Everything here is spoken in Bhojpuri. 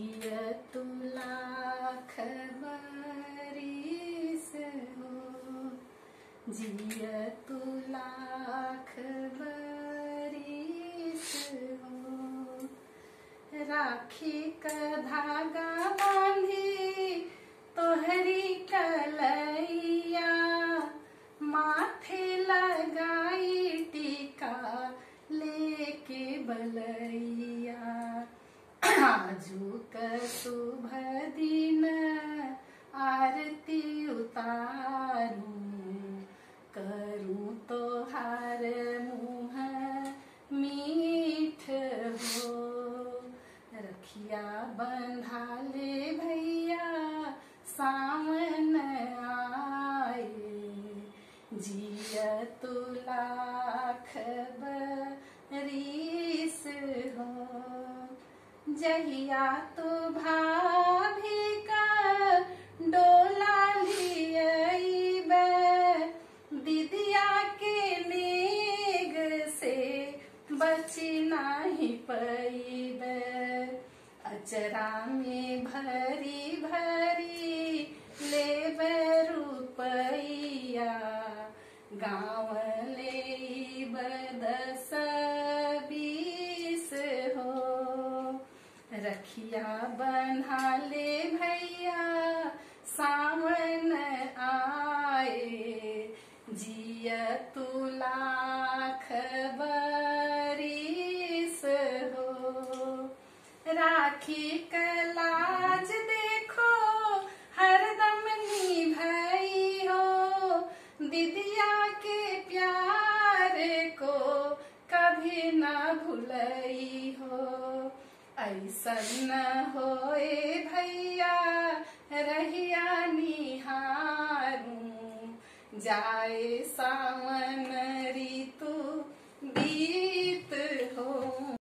जिय तू लाख बरिस हो, जिय तू लाख बरिस हो। राखी का धागा बांधी तोहरी कलैया, माथे लगाई टीका लेके बलैया। आजू का शुभ दिन आरती उतारूं, करूं तोहार मुँह मीठ हो। रखिया बंधा ले भैया सावन आए, जिय तू लाख बरिस हो। जहिया तू भाभी का डोला लियाइबे, दिदिया के नेग से बची नाही पईबे। अचरा में भरी भरी लेबे रुपैया, गाँव लेब 10-20 हो। रखिया बंधा ले भैया सावन आए, जिय तू लाख बरिस हो। राखी का लाज देखो हरदम निभाई हो, दिदिया के प्यार को कभी ना भुलई हो। ऐसन न होए भैया रहिया निहारूं, जाए सा